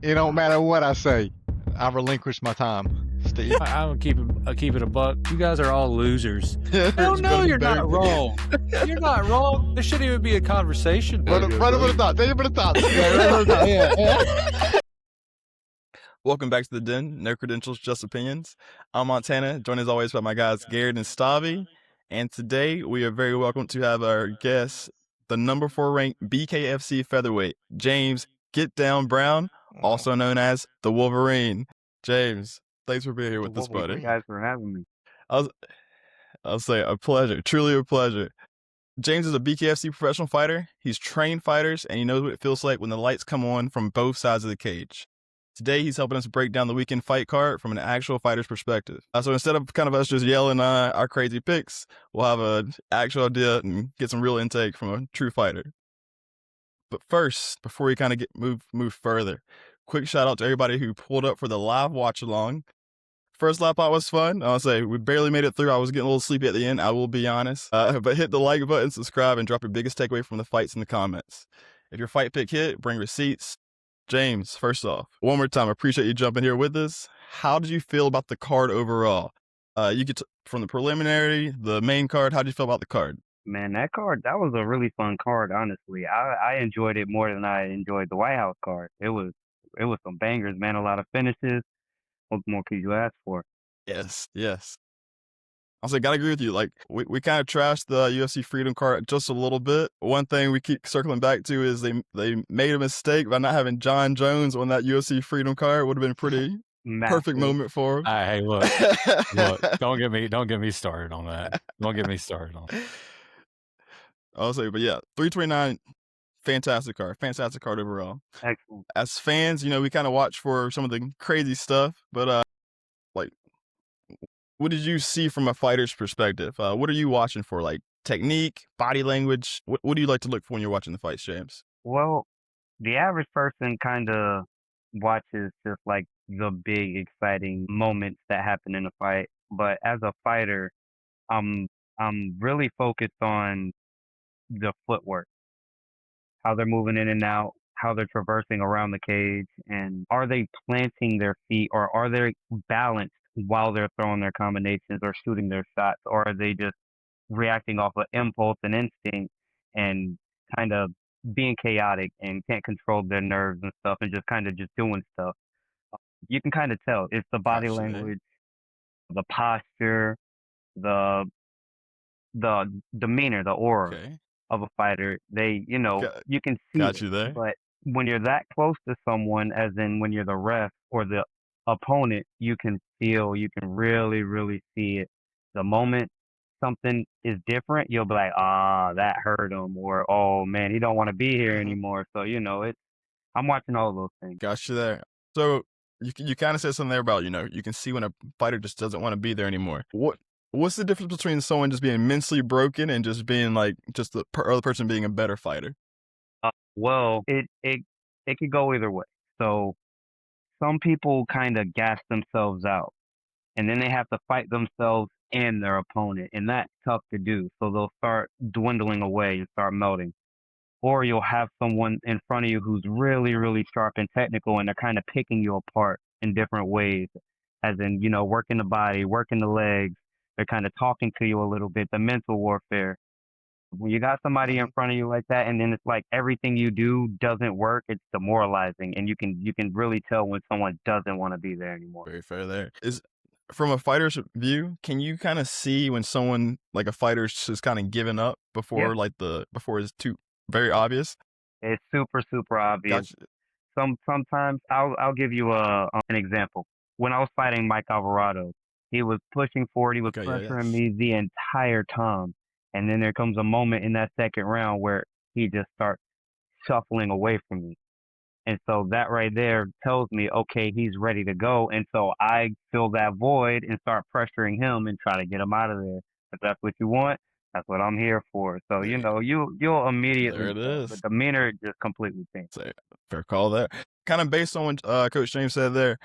It don't matter what I say. I relinquish my time, Steve. I'll keep it a buck. You guys are all losers. Hell No, you're not wrong. You're not wrong. There shouldn't even be a conversation. Right over the top. Take it over the top. Yeah. Welcome back to the Den. No credentials, just opinions. I'm Montana, joined as always by my guys Garrett and Stavi. And today we are very welcome to have our guest, the number 4 ranked BKFC featherweight, James GetDown Brown, also known as the Wolverine. James, thanks for being here with us, buddy. Thank you guys for having me. I'll say a pleasure, truly a pleasure. James is a BKFC professional fighter. He's trained fighters, and he knows what it feels like when the lights come on from both sides of the cage. Today, he's helping us break down the weekend fight card from an actual fighter's perspective. So instead of kind of us just yelling our crazy picks, we'll have an actual idea and get some real intake from a true fighter. But first, before we kind of move further, quick shout out to everybody who pulled up for the live watch along. First lap out was fun. I'll say we barely made it through. I was getting a little sleepy at the end, I will be honest. But hit the like button, subscribe, and drop your biggest takeaway from the fights in the comments. If your fight pick hit, bring receipts. James, first off, one more time, I appreciate you jumping here with us. How did you feel about the card overall? You get from the preliminary, the main card. How did you feel about the card? Man, that was a really fun card, honestly. I enjoyed it more than I enjoyed the White House card. It was some bangers, man, a lot of finishes. What more could you ask for? Yes. I was like, gotta agree with you. Like, we kind of trashed the UFC Freedom card just a little bit. One thing we keep circling back to is they made a mistake by not having John Jones on that UFC Freedom card. Would have been pretty perfect moment for him. Hey, look, don't get me started on that. Don't get me started on it. I'll say, but yeah, 329, fantastic card overall. Excellent. As fans, we kind of watch for some of the crazy stuff, but what did you see from a fighter's perspective? What are you watching for? Like technique, body language? What do you like to look for when you're watching the fights, James? Well, the average person kind of watches just like the big, exciting moments that happen in a fight. But as a fighter, I'm really focused on the footwork, how they're moving in and out, how they're traversing around the cage, and are they planting their feet or are they balanced while they're throwing their combinations or shooting their shots, or are they just reacting off of impulse and instinct and kind of being chaotic and can't control their nerves and stuff and just kind of just doing stuff. You can kind of tell. It's the body language, the posture, the demeanor, the aura of a fighter. They, you can see got it, you there. but when you're that close to someone, as in when you're the ref or the opponent, you can really, really see it. The moment something is different, you'll be like, that hurt him, or, oh man, he don't want to be here anymore. So, I'm watching all those things. Got you there. So you kind of said something there about, you can see when a fighter just doesn't want to be there anymore. What's the difference between someone just being mentally broken and just being like, just the other person being a better fighter? Well, it could go either way. So some people kind of gas themselves out, and then they have to fight themselves and their opponent, and that's tough to do. So they'll start dwindling away and start melting. Or you'll have someone in front of you who's really, really sharp and technical, and they're kind of picking you apart in different ways, as in, working the body, working the legs. They're kind of talking to you a little bit, the mental warfare. When you got somebody in front of you like that, and then it's like everything you do doesn't work, it's demoralizing, and you can really tell when someone doesn't want to be there anymore. Very fair there. From a fighter's view, can you kind of see when someone, like a fighter's just kind of giving up before before it's too very obvious? It's super, super obvious. Gotcha. Sometimes I'll give you an example. When I was fighting Mike Alvarado, he was pushing forward, he was pressuring me the entire time. And then there comes a moment in that second round where he just starts shuffling away from me. And so that right there tells me, okay, he's ready to go. And so I fill that void and start pressuring him and try to get him out of there. If that's what you want, that's what I'm here for. So, you'll immediately, there it is. the demeanor just completely changed. Fair call there. Kind of based on what Coach James said there,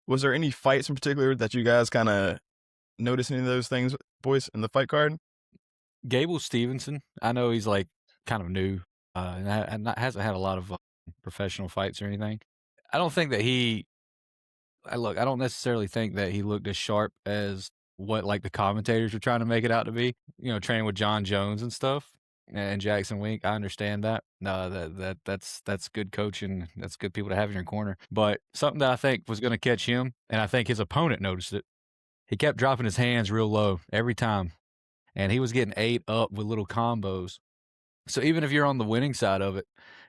was there any fights in particular that you guys kind of noticed any of those things, boys, in the fight card? Gable Stevenson, I know he's like kind of new and hasn't had a lot of professional fights or anything. I don't think that I don't necessarily think that he looked as sharp as what like the commentators were trying to make it out to be. You know, training with John Jones and stuff and Jackson Wink. I understand that. No, that's good coaching. That's good people to have in your corner. But something that I think was going to catch him, and I think his opponent noticed it. He kept dropping his hands real low every time, and he was getting ate up with little combos. So even if you're on the winning side of it,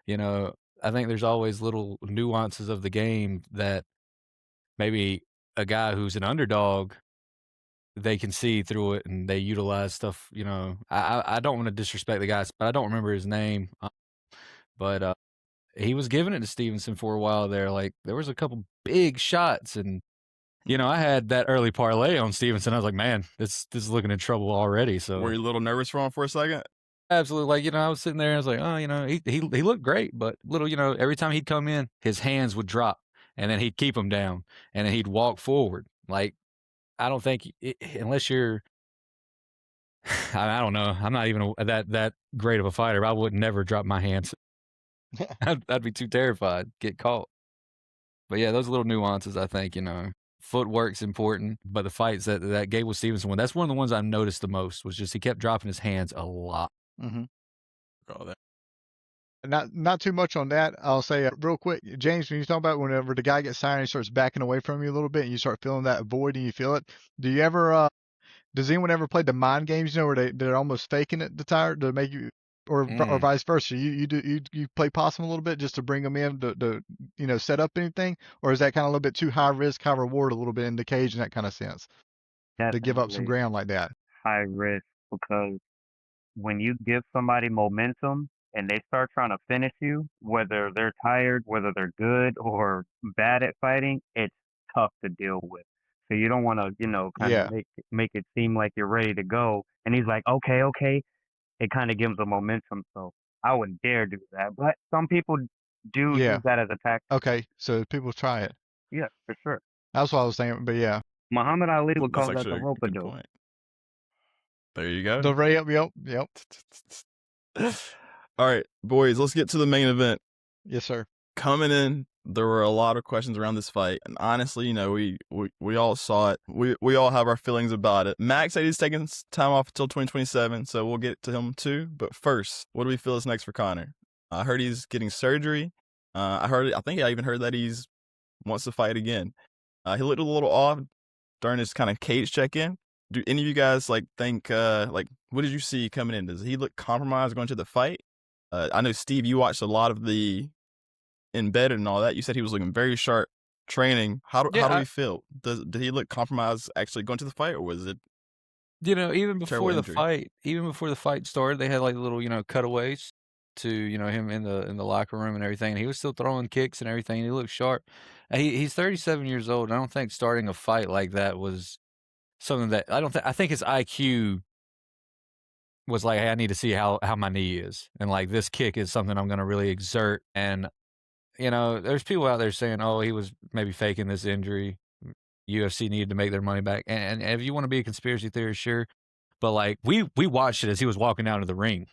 you know, I think there's always little nuances of the game that maybe a guy who's an underdog, they can see through it and they utilize stuff. You know, I don't want to disrespect the guy, but I don't remember his name. But he was giving it to Stevenson for a while there. Like there was a couple big shots, and you know, I had that early parlay on Stevenson. I was like, man, this is looking in trouble already. So Were you a little nervous for him for a second? absolutely, like, you know, I was sitting there and I was like, oh, you know, he looked great, but little, you know, every time he'd come in, his hands would drop, and then he'd keep them down, and then he'd walk forward. Like I don't think unless you're, I don't know, I'm not even that great of a fighter. I would never drop my hands. I'd be too terrified, get caught. But yeah, those little nuances, I think, you know, footwork's important. But the fights that Gable Stevenson won, that's one of the ones I noticed the most. Was just he kept dropping his hands a lot. Mm-hmm. All that. Not too much on that. I'll say real quick, James, when you talk about whenever the guy gets tired, he starts backing away from you a little bit, and you start feeling that void, and you feel it. Do you ever? Does anyone ever play the mind games? You know, where they're almost faking it to tire to make you, or vice versa. You play possum a little bit just to bring them in to you know, set up anything, or is that kind of a little bit too high risk, high reward a little bit in the cage in that kind of sense to give up some Definitely ground like that? high risk because when you give somebody momentum and they start trying to finish you, whether they're tired, whether they're good or bad at fighting, it's tough to deal with. So you don't want to, you know, kind Yeah. of make it seem like you're ready to go. And he's like, okay, okay. It kind of gives them momentum. So I wouldn't dare do that. But some people do Yeah. use that as a tactic. Okay, so people try it. Yeah, for sure. That's what I was thinking, but yeah. Muhammad Ali would That's call that the actually a rope good dope. point. There you go. The yep. All right, boys, let's get to the main event. Yes, sir. Coming in, there were a lot of questions around this fight, and honestly, you know, we all saw it. We all have our feelings about it. Max said he's taking time off until 2027, so we'll get to him too. But first, what do we feel is next for Conor? I heard he's getting surgery. I think I even heard that he's wants to fight again. He looked a little off during his kind of cage check-in. Do any of you guys think what did you see coming in? Does he look compromised going to the fight? I know, Steve, you watched a lot of the Embedded and all that. You said he was looking very sharp training. How do we feel? Did he look compromised actually going to the fight, or was it? You know, even before the injury? fight started, they had like little, you know, cutaways to, you know, him in the locker room and everything. And he was still throwing kicks and everything. And he looked sharp. He's 37 years old. I don't think starting a fight like that was something that I think his IQ was like, hey, I need to see how my knee is, and like this kick is something I'm going to really exert. And you know, there's people out there saying, oh, he was maybe faking this injury. UFC needed to make their money back. And if you want to be a conspiracy theorist, sure. But like we watched it as he was walking out of the ring.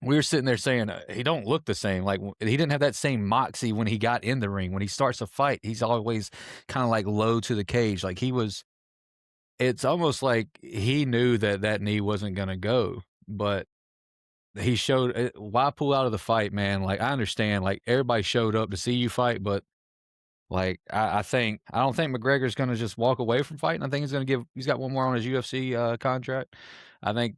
We were sitting there saying, he don't look the same. Like he didn't have that same moxie when he got in the ring. When he starts a fight, he's always kind of like low to the cage. Like it's almost like he knew that knee wasn't going to go, but he showed, why pull out of the fight, man? Like, I understand, like, everybody showed up to see you fight, but, like, I don't think McGregor's going to just walk away from fighting. I think he's got one more on his UFC contract. I think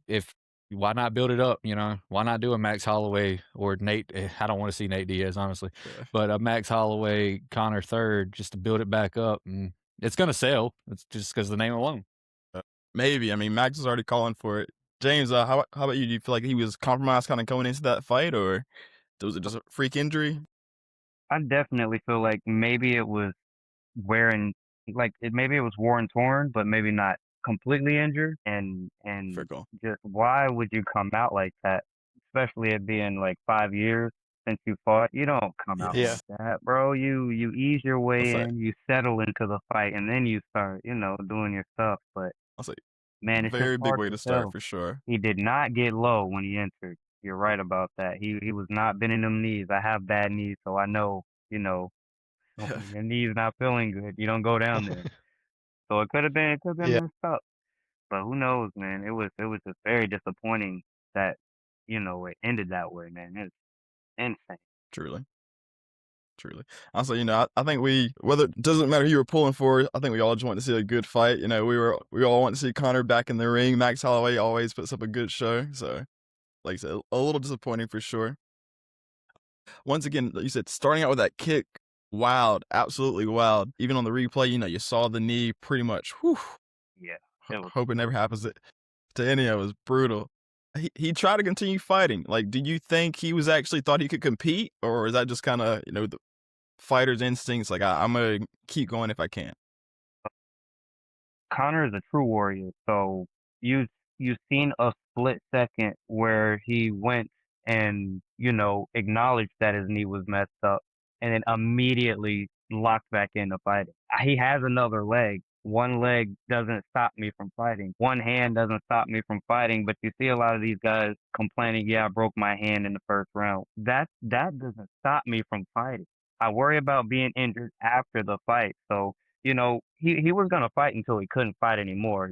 why not build it up, you know? Why not do a Max Holloway or Nate? I don't want to see Nate Diaz, honestly, but a Max Holloway, Conor third, just to build it back up. And it's going to sell. It's just because of the name alone. Maybe. I mean, Max is already calling for it. James, how about you? Do you feel like he was compromised kind of going into that fight, or was it just a freak injury? I definitely feel like maybe it was maybe it was worn torn, but maybe not completely injured. And just why would you come out like that? Especially it being like 5 years since you fought. You don't come out like that, bro. You ease your way in, you settle into the fight, and then you start, you know, doing your stuff. But man, it's very just big hard way to start tell. for sure. He did not get low when he entered. You're right about that. He was not bending them knees. I have bad knees, so I know, you know, Your knee's not feeling good. You don't go down there. So it could have been Yeah. messed up. But who knows, man? It was just very disappointing that, it ended that way, man. It's insane. Truly. Also, I think whether it doesn't matter who you were pulling for, I think we all just want to see a good fight. We all want to see Conor back in the ring. Max Holloway always puts up a good show. So, like I said, a little disappointing for sure. Once again, like you said, starting out with that kick, wild, absolutely wild. Even on the replay, you saw the knee pretty much. Whew, Yeah. hope it never happens to any of us. Brutal. He tried to continue fighting. Like, do you think he was actually thought he could compete, or is that just kind of the fighter's instincts? Like, I'm gonna keep going if I can. Conor is a true warrior. So you've seen a split second where he went and acknowledged that his knee was messed up, and then immediately locked back into fighting. He has another leg. One leg doesn't stop me from fighting. One hand doesn't stop me from fighting. But you see a lot of these guys complaining, "Yeah, I broke my hand in the first round." That doesn't stop me from fighting. I worry about being injured after the fight. So he was going to fight until he couldn't fight anymore.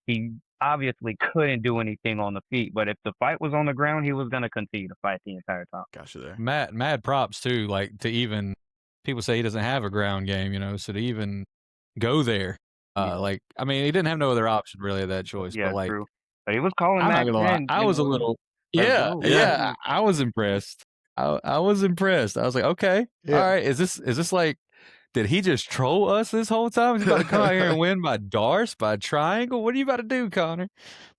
He obviously couldn't do anything on the feet, but if the fight was on the ground, he was going to continue to fight the entire time. Gotcha there. Mad props too. Like, to even, people say he doesn't have a ground game, so to even go there, like, I mean, he didn't have no other option really of that choice. Yeah, but like, true. But he was calling I'm not Max gonna lie, in, I was a little, let's yeah, go. yeah, I was impressed. I was impressed. I was like, okay, Yeah. all right, is this like, did he just troll us this whole time? He's about to come out here and win by darts, by triangle? What are you about to do, Conor?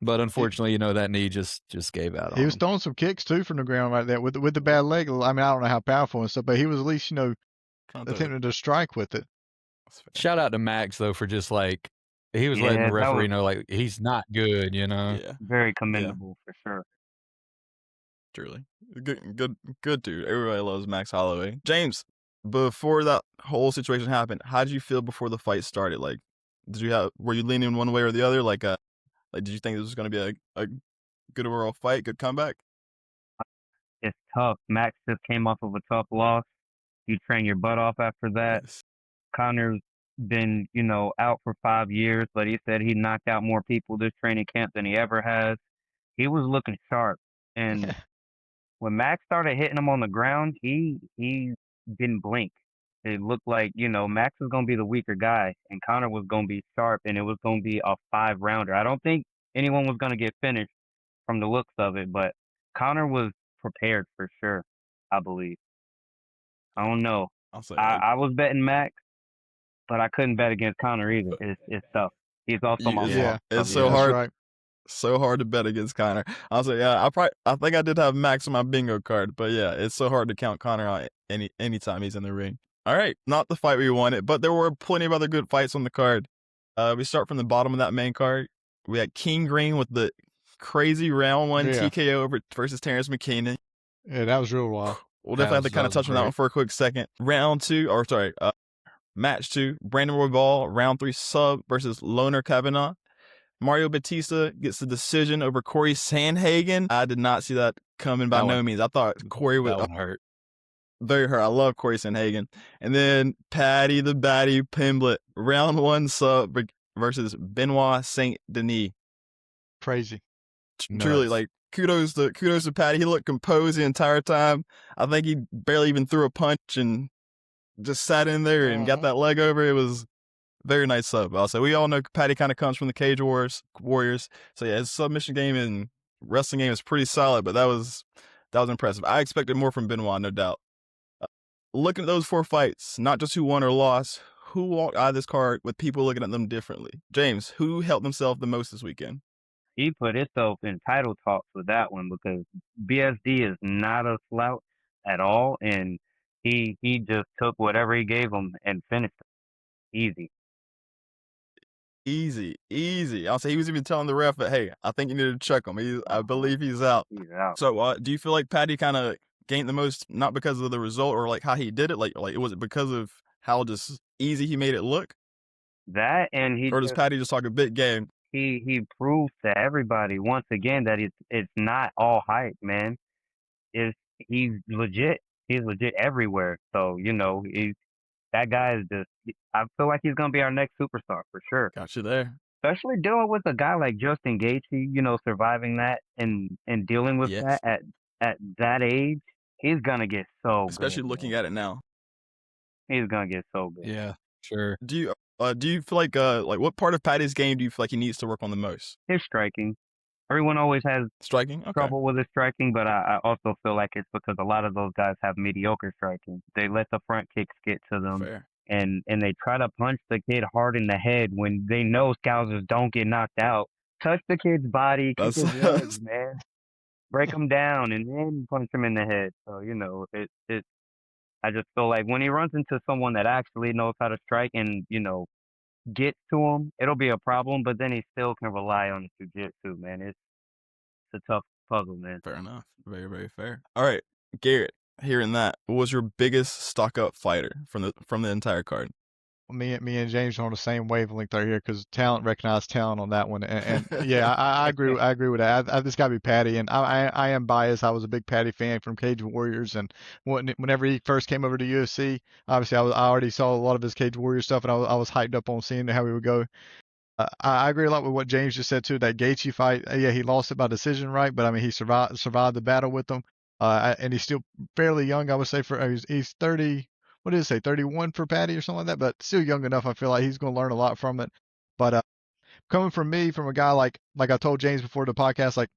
But unfortunately, that knee just gave out on He was him. throwing some kicks too from the ground like that with the bad leg. I mean, I don't know how powerful and stuff, but he was at least attempting to strike with it. Shout out to Max though for just like, he was letting Yeah, the that referee was know like he's not good, Yeah, very commendable for sure. truly. Good dude. Everybody loves Max Holloway. James, before that whole situation happened, how did you feel before the fight started? Like, were you leaning one way or the other? Like, did you think this was going to be a good overall fight, good comeback? It's tough. Max just came off of a tough loss. You train your butt off after that. Yes. Conor's been, out for 5 years, but he said he knocked out more people this training camp than he ever has. He was looking sharp. And when Max started hitting him on the ground, he didn't blink. It looked like, Max was going to be the weaker guy, and Conor was going to be sharp, and it was going to be a 5-rounder. I don't think anyone was going to get finished from the looks of it, but Conor was prepared for sure, I believe. I don't know. I'll say, I was betting Max, but I couldn't bet against Conor either. It's tough. He's also my Yeah, it's so so hard. right. So hard to bet against Conor. I'll say, yeah, I think I did have Max on my bingo card, but yeah, it's so hard to count Conor out anytime he's in the ring. All right, not the fight we wanted, but there were plenty of other good fights on the card. We start from the bottom of that main card. We had King Green with the crazy round 1 TKO versus Terrance McKinney. Yeah, that was real wild. We'll definitely have to kind of touch on that one for a quick second. Match 2, Brandon Royval, round 3 sub versus Loner Kavanaugh. Mario Bautista gets the decision over Cory Sandhagen. I did not see that coming by no means. I thought Cory would hurt. Very hurt. I love Cory Sandhagen. And then Paddy the Batty Pimblett, round 1 sub versus Benoit Saint Denis. Crazy. Truly, like, kudos to Paddy. He looked composed the entire time. I think he barely even threw a punch and just sat in there and got that leg over. It was very nice sub. Also, we all know Paddy kind of comes from the Cage Warriors. So yeah, his submission game and wrestling game is pretty solid, but that was impressive. I expected more from Benoit, no doubt. Looking at those 4 fights, not just who won or lost, who walked out of this card with people looking at them differently? James, who helped himself the most this weekend? He put himself in title talks with that one because BSD is not a slouch at all, and he just took whatever he gave him and finished it. Easy. I'll say he was even telling the ref that, hey, I think you need to check him. I believe he's out. He's out. So, do you feel like Paddy kind of gained the most, not because of the result or like how he did it? Like was it because of how just easy he made it look? That and or does Paddy just talk a big game? He proves to everybody once again that it's not all hype, man. He's legit. He's legit everywhere. So that guy is just. I feel like he's gonna be our next superstar for sure. Got you there. Especially dealing with a guy like Justin Gaethje, surviving that and dealing with Yes. that at that age, he's gonna get so Especially good. looking Man. at it now. He's gonna get so good. Yeah, sure. Do you feel like what part of Paddy's game do you feel like he needs to work on the most? His striking. Everyone always has Striking? Okay. trouble with his striking, but I also feel like it's because a lot of those guys have mediocre striking. They let the front kicks get to them. Fair. And they try to punch the kid hard in the head when they know Scousers don't get knocked out. Touch the kid's body, kick his legs, man. Break him down, and then punch him in the head. So, I just feel like when he runs into someone that actually knows how to strike and, gets to him, it'll be a problem, but then he still can rely on his jiu-jitsu, man. It's a tough puzzle, man. Fair enough. Very, very fair. All right, Garrett, hearing that, what was your biggest stock-up fighter from the entire card? Me and James are on the same wavelength right here because talent recognized talent on that one, and yeah, I agree with that. I this got to be Paddy, and I am biased. I was a big Paddy fan from Cage Warriors, and whenever he first came over to UFC, obviously I already saw a lot of his Cage Warrior stuff, and I was hyped up on seeing how he would go. I agree a lot with what James just said too. That Gaethje fight, yeah, he lost it by decision, right? But I mean, he survived the battle with them, and he's still fairly young. I would say he's 30. What did it say? 31 for Paddy or something like that, but still young enough. I feel like he's going to learn a lot from it. But coming from me, from a guy like I told James before the podcast, like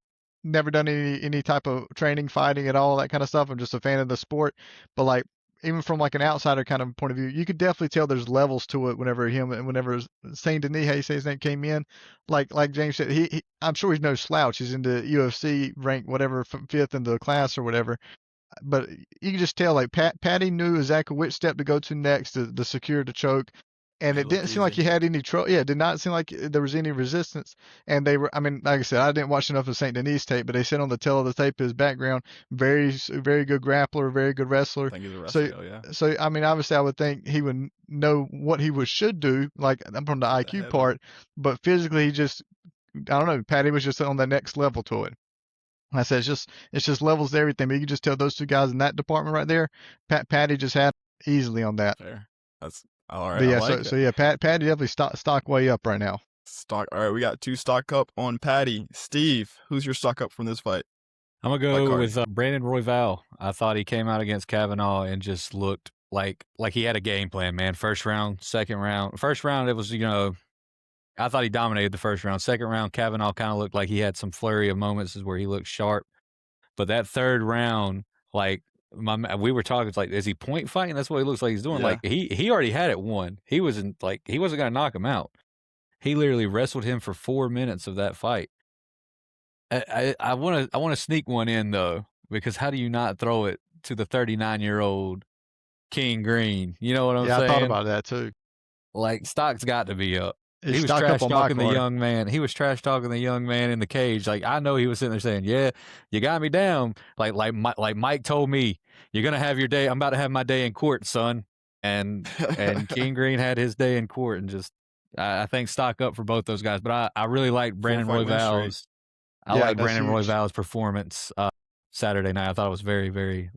never done any type of training, fighting at all, that kind of stuff. I'm just a fan of the sport. But like even from like an outsider kind of point of view, you could definitely tell there's levels to it. Whenever Saint Denis, how you say his name, came in, like James said, he I'm sure he's no slouch. He's in the UFC ranked whatever fifth in the class or whatever. But you can just tell, like Paddy knew exactly which step to go to next to secure the choke, and it didn't seem like he had any trouble. Yeah, it did not seem like there was any resistance. And they were, I mean, like I said, I didn't watch enough of Saint Denis tape, but they said on the tail of the tape his background, very good grappler, very good wrestler. I think he's a wrestler, yeah. So I mean, obviously, I would think he would know what he should do, like from the IQ part, but physically, he just, I don't know, Paddy was just on the next level to it. I said it's just levels to everything. But you can just tell those two guys in that department right there, Paddy just had easily on that. Fair. That's all right. But yeah, like so yeah, Paddy definitely stock way up right now. All right, we got 2 stock up on Paddy. Steve, who's your stock up from this fight? I'm gonna go with Brandon Royval. I thought he came out against Kavanaugh and just looked like he had a game plan, man. First round, second round. First round, it was I thought he dominated the first round. Second round, Kavanaugh kind of looked like he had some flurry of moments where he looked sharp. But that third round, we were talking, it's like, is he point fighting? That's what he looks like he's doing. Yeah. Like he already had it won. He wasn't gonna knock him out. He literally wrestled him for 4 minutes of that fight. I want to sneak one in though, because how do you not throw it to the 39-year-old King Green? You know what I'm saying? Yeah, I thought about that too. Like, stock's got to be up. He was trash talking the young man. He was trash talking the young man in the cage. Like, I know he was sitting there saying, "Yeah, you got me down." Like Mike told me, "You're gonna have your day. I'm about to have my day in court, son." And King Green had his day in court, and just I think stock up for both those guys. But I really like Brandon Royval's. Brandon Royval's performance Saturday night. I thought it was very, very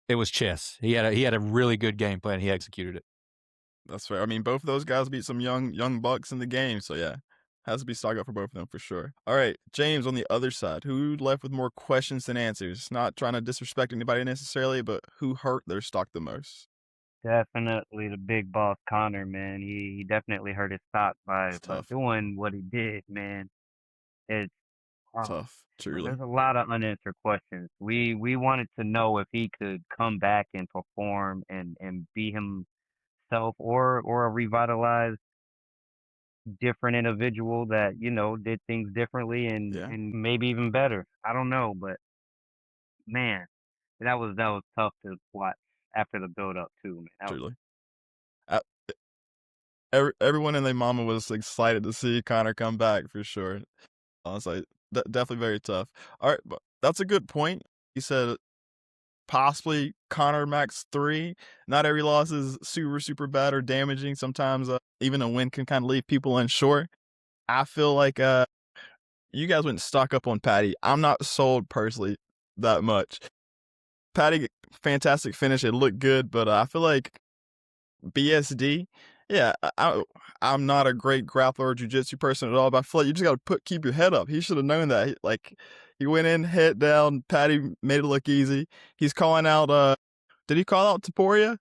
it was chess. He had a really good game plan. He executed it. That's fair. I mean, both of those guys beat some young bucks in the game, so yeah, has to be stock up for both of them for sure. All right, James, on the other side, who left with more questions than answers? Not trying to disrespect anybody necessarily, but who hurt their stock the most? Definitely the big boss Conor, man. He definitely hurt his stock by doing what he did, man. It's tough, truly. There's a lot of unanswered questions. We wanted to know if he could come back and perform and be himself or a revitalized different individual that did things differently and maybe even better. I don't know, but man, that was tough to watch after the build up too, man. Truly. Everyone and their mama was excited to see Conor come back for sure. I was like, definitely very tough. All right, but that's a good point. You said possibly Conor max 3. Not every loss is super bad or damaging. Sometimes even a win can kind of leave people unsure. I feel like you guys went stock up on Paddy. I'm not sold personally that much. Paddy, fantastic finish. It looked good, but I feel like BSD. Yeah, I'm not a great grappler or jiu-jitsu person at all, but I feel like you just got to keep your head up. He should have known that. He went in, head down. Paddy made it look easy. He's calling out. Did he call out Topuria?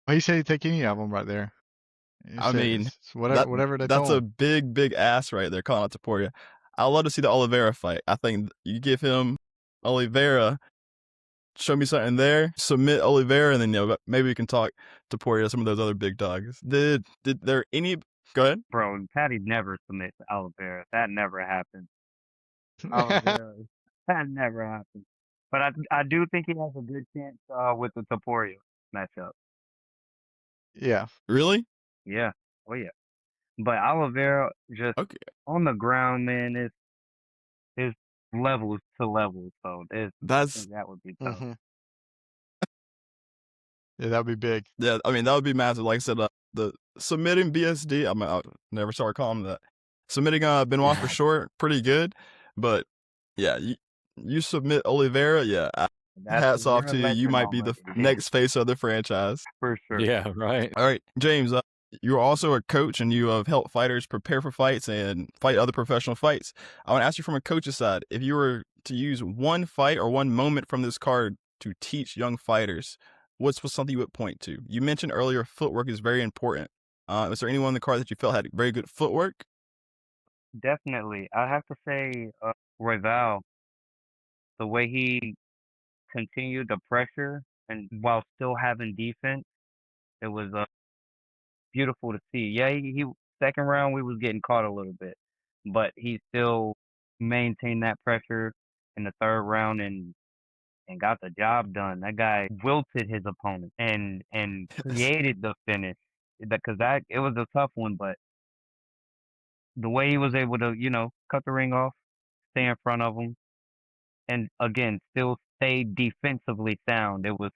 Well, he said he'd take any of them right there. I mean, it's whatever they that's told a him. big ass right there, calling out Topuria. I'd love to see the Oliveira fight. I think you give him Oliveira, show me something there, submit Oliveira, and then maybe we can talk Topuria, some of those other big dogs. Did there any? Go ahead, Bro, Paddy never submits to Oliveira. That never happened. Oliveira, that never happened. But I do think he has a good chance with the Topuria matchup. Yeah. really? Yeah. Oh yeah. But Oliveira just Okay. on the ground, man, is levels to levels. So I think that would be tough. Mm-hmm. Yeah, that would be big. Yeah, I mean, that would be massive. Like I said, the submitting BSD, I'll never start calling him that. Submitting Benoit for sure, pretty good. But yeah, you submit Oliveira, yeah. Hats off to you. You might be the next face of the franchise. For sure. Yeah, right. All right, James, you're also a coach and you have helped fighters prepare for fights and fight other professional fights. I want to ask you from a coach's side, if you were to use one fight or one moment from this card to teach young fighters, what's something you would point to? You mentioned earlier footwork is very important. Was there anyone on the card that you felt had very good footwork? Definitely. I have to say Royval, the way he continued the pressure and while still having defense, it was beautiful to see. Yeah, he second round we was getting caught a little bit, but he still maintained that pressure in the third round and got the job done. That guy wilted his opponent and created the finish because it was a tough one, but the way he was able to cut the ring off, stay in front of him, and again still stay defensively sound. It was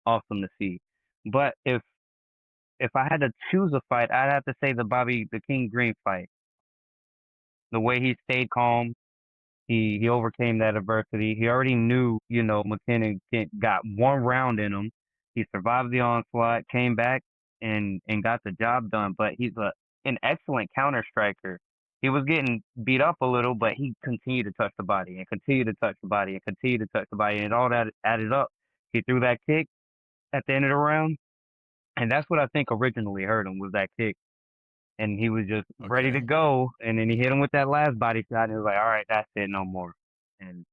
awesome to see. But if I had to choose a fight, I'd have to say the King Green fight. The way he stayed calm, he overcame that adversity. He already knew, McKinney got one round in him. He survived the onslaught, came back and got the job done. But he's an excellent counter striker. He was getting beat up a little, but he continued to touch the body and continued to touch the body and continued to touch the body, and all that added up. He threw that kick at the end of the round, and that's what I think originally hurt him, was that kick. And he was just ready to go, and then he hit him with that last body shot, and he was like, all right, that's it, no more. And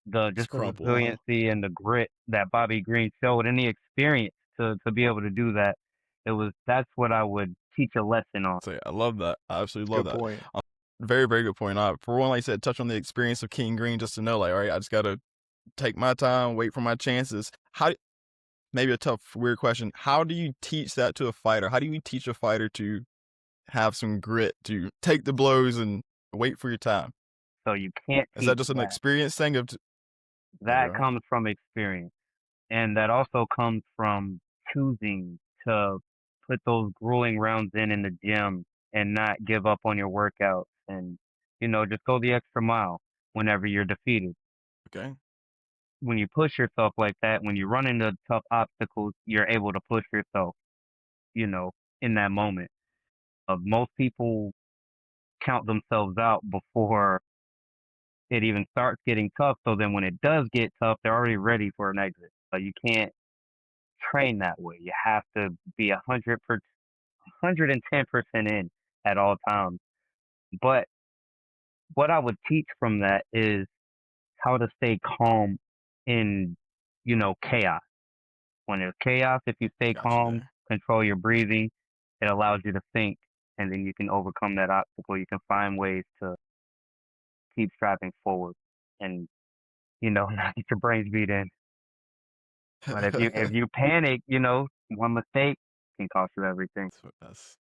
the resiliency and the grit that Bobby Green showed and the experience to be able to do that, that's what I would teach a lesson on. I love that. I absolutely love Good that. point. Very, very good point. For one, like I said, touch on the experience of King Green just to know, like, all right, I just got to take my time, wait for my chances. Maybe a tough, weird question. How do you teach that to a fighter? How do you teach a fighter to have some grit, to take the blows and wait for your time? So you can't teach Is that just an experience thing? That comes from experience. And that also comes from choosing to put those grueling rounds in the gym and not give up on your workouts and, just go the extra mile whenever you're defeated. Okay. When you push yourself like that, when you run into tough obstacles, you're able to push yourself, in that moment. Most people count themselves out before it even starts getting tough. So then when it does get tough, they're already ready for an exit. So you can't train that way. You have to be 110% in at all times. But what I would teach from that is how to stay calm in, chaos. When there's chaos, if you stay calm, control your breathing, it allows you to think, and then you can overcome that obstacle. You can find ways to keep striving forward and, not get your brains beat in. But if you panic, one mistake can cost you everything. That's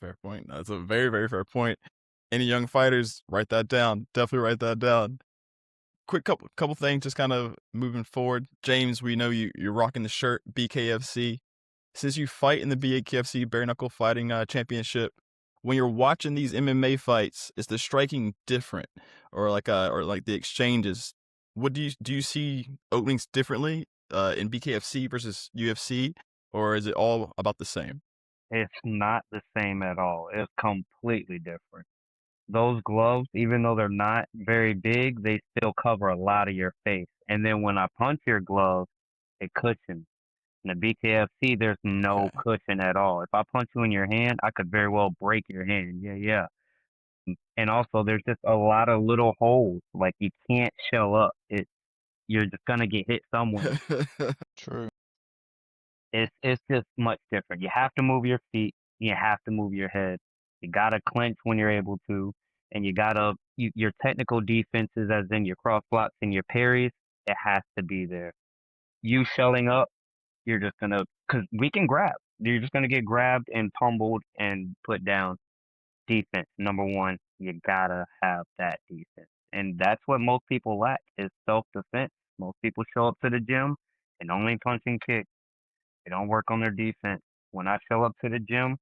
a fair point. That's a very, very fair point. Any young fighters, write that down. Definitely write that down. Quick couple things, just kind of moving forward. James, we know you're rocking the shirt BKFC. Since you fight in the BKFC Bare Knuckle Fighting Championship, when you're watching these MMA fights, is the striking different, or like the exchanges? What do you see openings differently in BKFC versus UFC? or is it all about the same? It's not the same at all. It's completely different. Those gloves, even though they're not very big, they still cover a lot of your face. And then when I punch your glove, it cushions. In the BKFC, there's no Okay. cushion at all. If I punch you in your hand, I could very well break your hand. Yeah, yeah. And also, there's just a lot of little holes. Like you can't shell up. You're just gonna get hit somewhere. True. It's just much different. You have to move your feet. You have to move your head. You gotta clinch when you're able to, and your technical defenses, as in your cross blocks and your parries. It has to be there. You shelling up, you're just gonna, cause we can grab. You're just gonna get grabbed and pummeled and put down. Defense, number one, you gotta have that defense, and that's what most people lack is self defense. Most people show up to the gym and only punch and kick. They don't work on their defense. When I show up to the gym,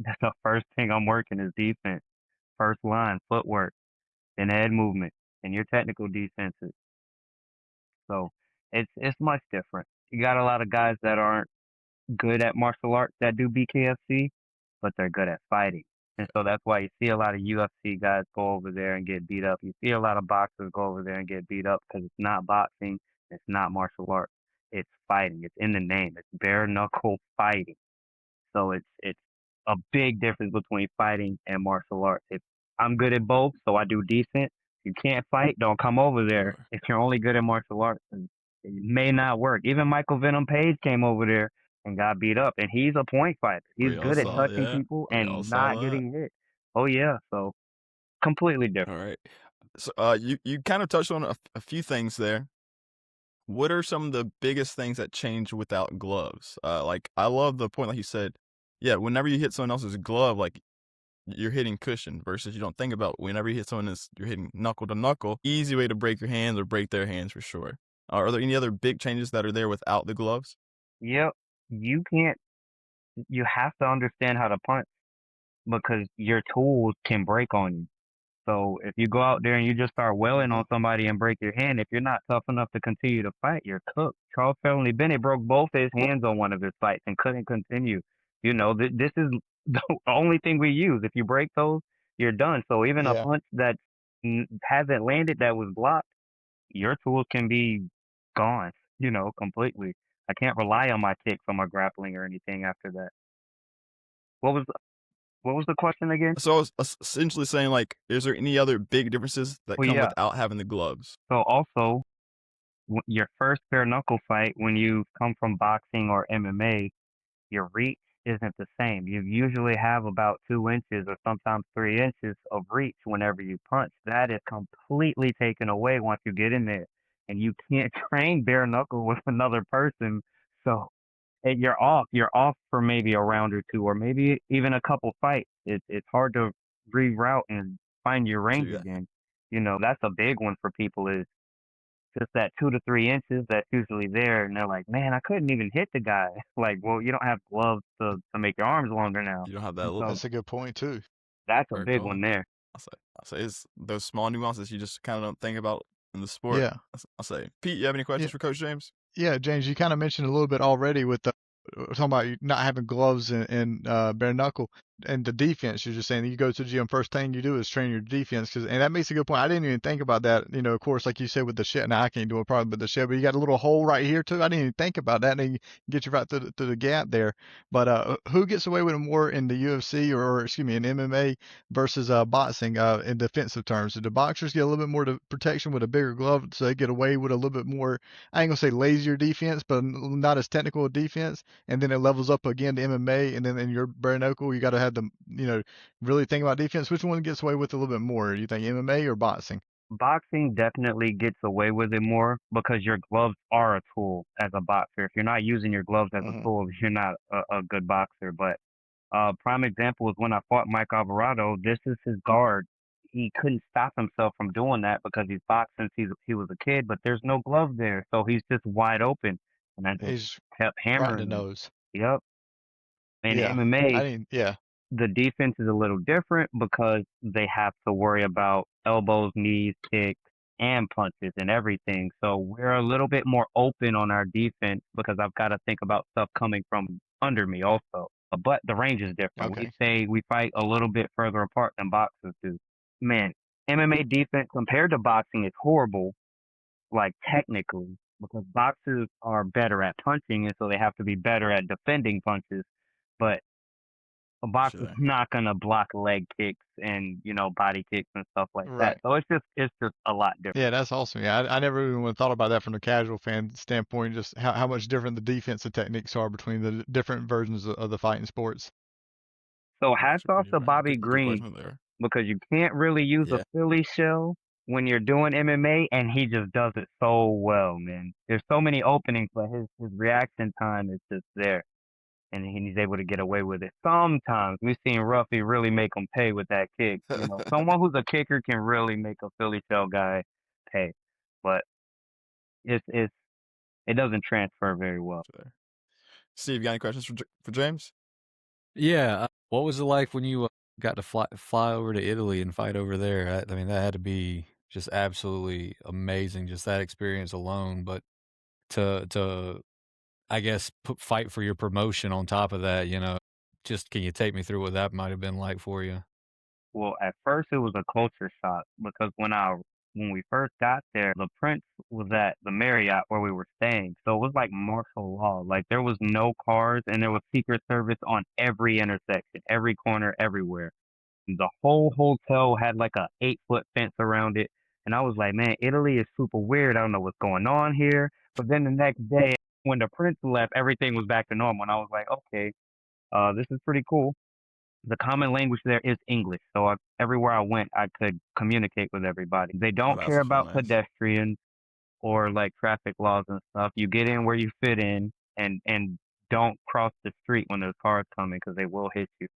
that's the first thing I'm working is defense. First line, footwork, then head movement, and your technical defenses. So it's much different. You got a lot of guys that aren't good at martial arts that do BKFC, but they're good at fighting. And so that's why you see a lot of UFC guys go over there and get beat up. You see a lot of boxers go over there and get beat up because it's not boxing, it's not martial arts, it's fighting. It's in the name. It's bare knuckle fighting. So it's a big difference between fighting and martial arts. If I'm good at both, so I do decent. If you can't fight, don't come over there. Sure. If you're only good at martial arts, and it may not work. Even Michael Venom Page came over there and got beat up, and he's a point fighter. He's We all good at saw, touching yeah, people we all and saw not that. getting hit. Oh yeah, so completely All different. right. So, you kind of touched on a few things there. What are some of the biggest things that change without gloves? Like I love the point, like you said, yeah, whenever you hit someone else's glove, like you're hitting cushion versus you don't think about whenever you hit someone else, you're hitting knuckle to knuckle. Easy way to break your hands or break their hands for sure. Are there any other big changes that are there without the gloves? Yep, you can't. You have to understand how to punch because your tools can break on you. So if you go out there and you just start wailing Hmm. on somebody and break your hand, if you're not tough enough to continue to fight, you're cooked. Charles Felony Bennett broke both his hands on one of his fights and couldn't continue. This is the only thing we use. If you break those, you're done. So even a Yeah. punch that hasn't landed that was blocked, your tools can be gone, completely. I can't rely on my kicks or my grappling or anything after that. What was what was the question again? So I was essentially saying, like, is there any other big differences that Well, come yeah. without having the gloves? So also, your first bare knuckle fight when you come from boxing or MMA, your reach isn't the same. You usually have about 2 inches or sometimes 3 inches of reach whenever you punch. That is completely taken away once you get in there. And you can't train bare knuckle with another person. So you're off. You're off for maybe a round or two, or maybe even a couple fights. It's hard to reroute and find your So range yeah, again. That's a big one for people is just that 2 to 3 inches that's usually there, and they're like, "Man, I couldn't even hit the guy." Like, well, you don't have gloves to make your arms longer now, you don't have that and little so That's a good point too. that's a fair big one call. there. I say it's those small nuances you just kind of don't think about in the sport. Yeah. I'll say, Pete, you have any Yeah. questions for Coach James? Yeah, James, you kind of mentioned a little bit already with the talking about you not having gloves and bare knuckle and the defense. You're just saying that you go to the gym, first thing you do is train your defense, and that makes a good point. I didn't even think about that. Of course, like you said with the shed. Now I can't do it probably, but the shed. But you got a little hole right here too. I didn't even think about that. And then you get you right through the gap there. But who gets away with it more in the UFC or excuse me in MMA versus boxing in defensive terms? Do the boxers get a little bit more protection with a bigger glove, so they get away with a little bit more? I ain't gonna say lazier defense, but not as technical a defense. And then it levels up again to MMA, and then in your bare knuckle, you got to have the, really think about defense. Which one gets away with a little bit more? You think MMA or boxing? Boxing definitely gets away with it more because your gloves are a tool as a boxer. If you're not using your gloves as a Hmm. tool, you're not a good boxer. But prime example is when I fought Mike Alvarado. This is his guard. He couldn't stop himself from doing that because he's boxed since he was a kid, but there's no glove there, so he's just wide open, and I just He's kept right in the hammering him. nose. Yep. In Yeah, I MMA, didn't. Yeah, the defense is a little different because they have to worry about elbows, knees, kicks, and punches and everything. So we're a little bit more open on our defense because I've got to think about stuff coming from under me also. But the range is different. Okay. We fight a little bit further apart than boxers do. Man, MMA defense compared to boxing is horrible, like technically, because boxers are better at punching, and so they have to be better at defending punches. But a boxer's Sure. not gonna block leg kicks and body kicks and stuff like that. Right. So it's just a lot different. Yeah, that's awesome. Yeah, I never even would have thought about that from the casual fan standpoint, just how much different the defensive techniques are between the different versions of the fighting sports. So hats off to Right. Bobby Good Green placement there. because you can't really use a Yeah. Philly shell when you're doing MMA, and he just does it so well, man. There's so many openings, but his reaction time is just there, and he's able to get away with it. Sometimes we've seen Ruffy really make him pay with that kick. Someone who's a kicker can really make a Philly shell guy pay, but it doesn't transfer very well. Sure. Steve, you got any questions for James? Yeah. What was it like when you got to fly over to Italy and fight over there? I mean, that had to be just absolutely amazing, just that experience alone. But to I guess fight for your promotion on top of that, just can you take me through what that might have been like for you? Well, at first it was a culture shock because when we first got there, the prince was at the Marriott where we were staying. So it was like martial law. Like there was no cars and there was Secret Service on every intersection, every corner, everywhere. The whole hotel had like a 8-foot fence around it. And I was like, man, Italy is super weird. I don't know what's going on here. But then the next day, when the prince left, everything was back to normal. And I was like, okay, this is pretty cool. The common language there is English. So everywhere I went, I could communicate with everybody. They Oh, don't that's care about nice. pedestrians or like traffic laws and stuff. You get in where you fit in and don't cross the street when there's cars coming because they will hit you.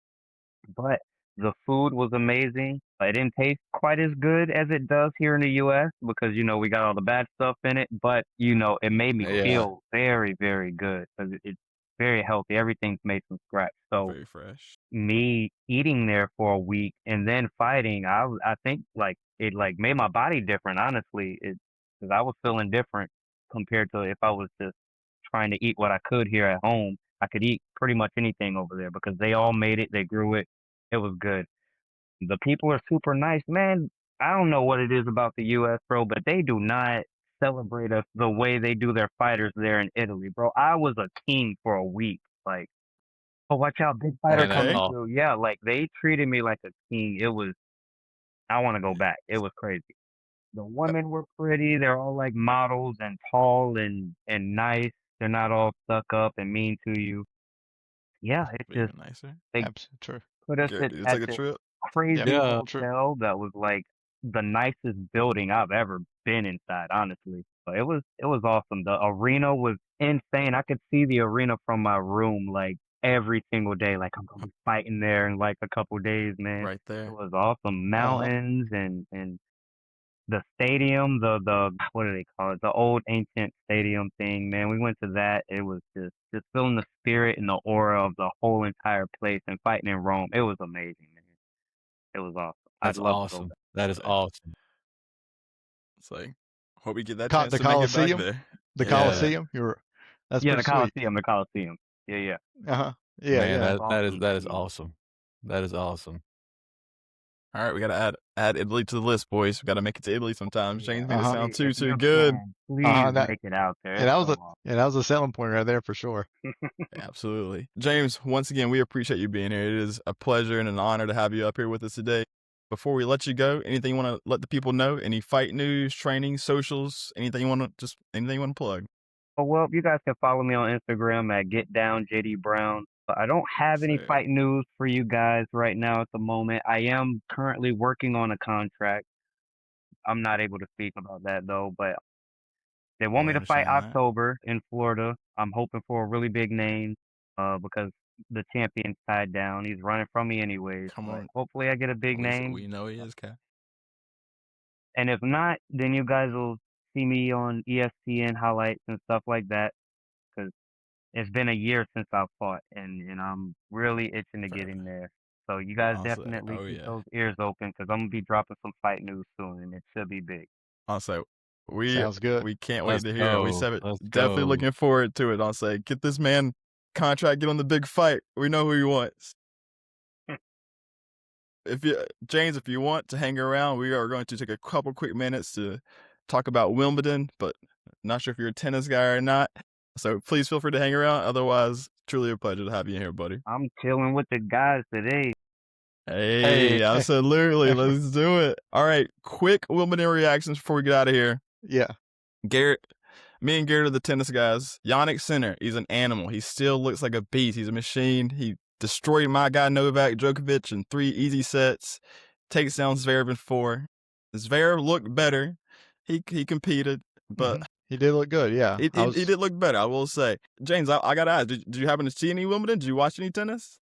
But the food was amazing. It didn't taste quite as good as it does here in the U.S. because, we got all the bad stuff in it. But, it made me Yeah. feel very, very good because it's very healthy. Everything's made from scratch. So Very fresh. me eating there for a week and then fighting, I think like it like made my body different, honestly. Because I was feeling different compared to if I was just trying to eat what I could here at home. I could eat pretty much anything over there because they all made it, they grew it. It was good. The people are super nice, man. I don't know what it is about the US, bro, but they do not celebrate us the way they do their fighters there in Italy, bro. I was a king for a week. Like, oh, watch out, big fighter Man, that's coming awesome. through. Yeah, like they treated me like a king. I want to go back. It was crazy. The women were pretty. They're all like models and tall and nice. They're not all stuck up and mean to you. Yeah, it's Be just even nicer. they Absolutely true. put us Good. It's at like a this trip. crazy Yeah. True. hotel that was like the nicest building I've ever been inside, honestly. But it was awesome. The arena was insane. I could see the arena from my room like every single day. Like I'm gonna be fighting there in like a couple days, man. Right It there. was awesome. Mountains and the stadium, the what do they call it? The old ancient stadium thing, man. We went to that. It was just feeling the spirit and the aura of the whole entire place and fighting in Rome. It was amazing, man. It was awesome. I'd That's love to go awesome. back. That is Say. awesome. It's like, hope we get that The chance to make it back Coliseum? there. The Yeah. Coliseum? That's Yeah, pretty the sweet. Coliseum. Yeah. Uh-huh. Yeah, Man, yeah. It was that is awesome. awesome. That is awesome. All right, we gotta add Italy to the list, boys. We gotta make it to Italy sometimes. James made it Uh-huh. sound If too you good. can, please That make it out there. yeah, It's that was so a awesome. yeah, that was a selling point right there for sure. Absolutely. James, once again, we appreciate you being here. It is a pleasure and an honor to have you up here with us today. Before we let you go, anything you want to let the people know? Any fight news, training, socials, anything you want to plug? Oh, well, you guys can follow me on Instagram at GetDown JD Brown. But I don't have any Say. fight news for you guys right now at the moment. I am currently working on a contract. I'm not able to speak about that though, but they want me Totally to fight understand that. October in Florida. I'm hoping for a really big name, because the champion's tied down. He's running from me anyways. Come But on. hopefully I get a big name. We know he is, Cat. And if not, then you guys will see me on ESPN highlights and stuff like that. Because it's been a year since I fought, and I'm really itching to get in there. So you guys I'll say, definitely oh keep yeah. those ears open because I'm gonna be dropping some fight news soon, and it should be big. I'll say Sounds good. we can't wait Let's to hear it. We go. said it. Let's Definitely go. looking forward to it. I'll say, get this man contract, get on the big fight. We know who he wants. James, if you want to hang around, we are going to take a couple quick minutes to talk about Wimbledon, but not sure if you're a tennis guy or not. So please feel free to hang around. Otherwise, truly a pleasure to have you here, buddy. I'm chilling with the guys today. Hey, absolutely. Let's do it. All right, quick Wimbledon reactions before we get out of here. Yeah. Garrett, me and Garrett are the tennis guys. Yannick Sinner, he's an animal. He still looks like a beast. He's a machine. He destroyed my guy Novak Djokovic in 3 easy sets. Takes down Zverev in 4. Zverev looked better. He competed, but he did look good. Yeah, he did look better, I will say. James, I got to ask, did you happen to see any Wimbledon? Did you watch any tennis?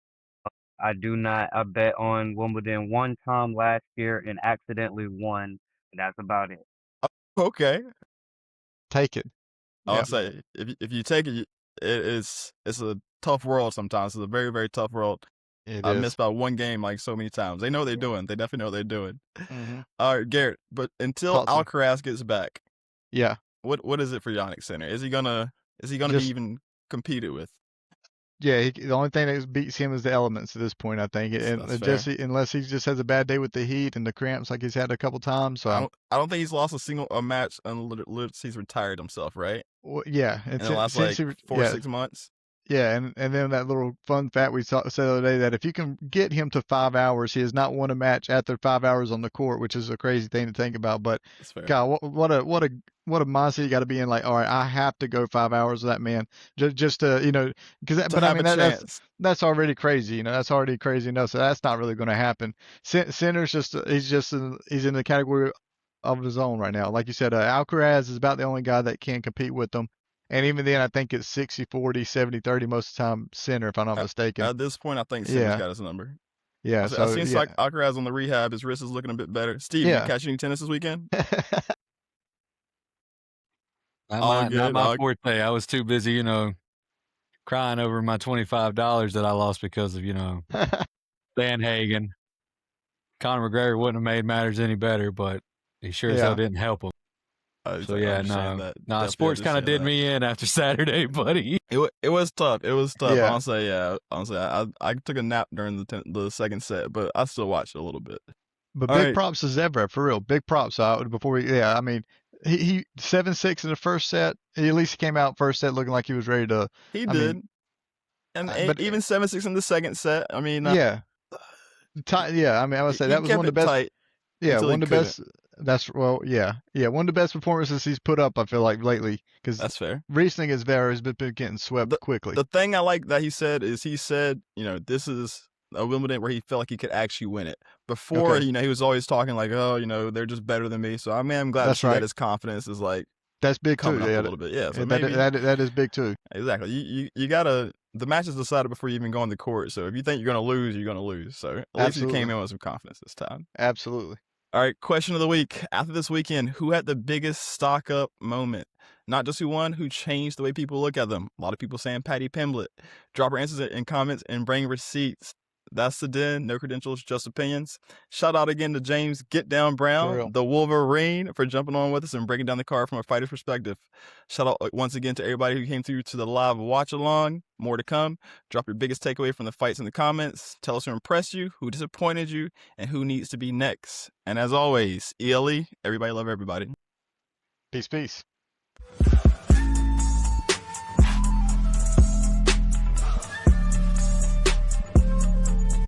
I do not. I bet on Wimbledon one time last year and accidentally won. That's about it. Okay. Take it. I'll say, if you take it, it's a tough world sometimes. It's a very, very tough world. I missed by one game like so many times. They know what they're doing. They definitely know what they're doing. All right, Garrett, but until Alcaraz gets back, yeah, what is it for Yannick Sinner? Is he gonna be even competed with? Yeah, the only thing that beats him is the elements at this point, I think, and unless he just has a bad day with the heat and the cramps like he's had a couple times. So I don't think he's lost a match unless he's retired himself, right? Well, yeah, in the last like 4-6 months. Yeah, and then that little fun fact we said the other day that if you can get him to 5 hours, he has not won a match after 5 hours on the court, which is a crazy thing to think about. But God, what a mindset you got to be in. Like, all right, I have to go 5 hours with that man just to but I mean that's already crazy. That's already crazy enough. So that's not really going to happen. Sinner's he's in the category of his own right now. Like you said, Alcaraz is about the only guy that can compete with him. And even then, I think it's 60-40, 70-30 most of the time, Sinner, if I'm not mistaken. At this point, I think Sinner's got his number. Yeah, so it seems like Alcaraz on the rehab. His wrist is looking a bit better. Steve, you catch any tennis this weekend? Not my forte. I was too busy, crying over my $25 that I lost because of, Sandhagen. Conor McGregor wouldn't have made matters any better, but he sure as hell didn't help him. So yeah, no, sports kind of did me in after Saturday, buddy. It was tough. It was tough. Yeah. Honestly, I took a nap during the second set, but I still watched it a little bit. But big props to Zverev, for real. Big props out before I mean, he 7-6 in the first set. He at least came out first set looking like he was ready to. He did, but even 7-6 in the second set. I mean, yeah, I mean, I would say that was one of the best. Tight one of the best. One of the best performances he's put up, I feel like, lately. Because that's fair. Recently, his Zverev has been getting swept quickly. The thing I like that he said, this is a Wimbledon where he felt like he could actually win it. Before, he was always talking like, oh, they're just better than me. So I mean, I'm glad to see that his confidence is like that's big coming too. Up a little bit. Yeah, so that is big too. Exactly. You gotta. The match is decided before you even go on the court. So if you think you're gonna lose, you're gonna lose. So at least you came in with some confidence this time. Absolutely. All right, question of the week. After this weekend, who had the biggest stock up moment? Not just who won, who changed the way people look at them. A lot of people saying Paddy Pimblett. Drop your answers in comments and bring receipts. That's the Den. No credentials, just opinions. Shout out again to James GetDown Brown, the Wolverine, for jumping on with us and breaking down the card from a fighter's perspective. Shout out once again to everybody who came through to the live watch along. More to come. Drop your biggest takeaway from the fights in the comments. Tell us who impressed you, who disappointed you, and who needs to be next. And as always, ELE, everybody love everybody. Peace, peace.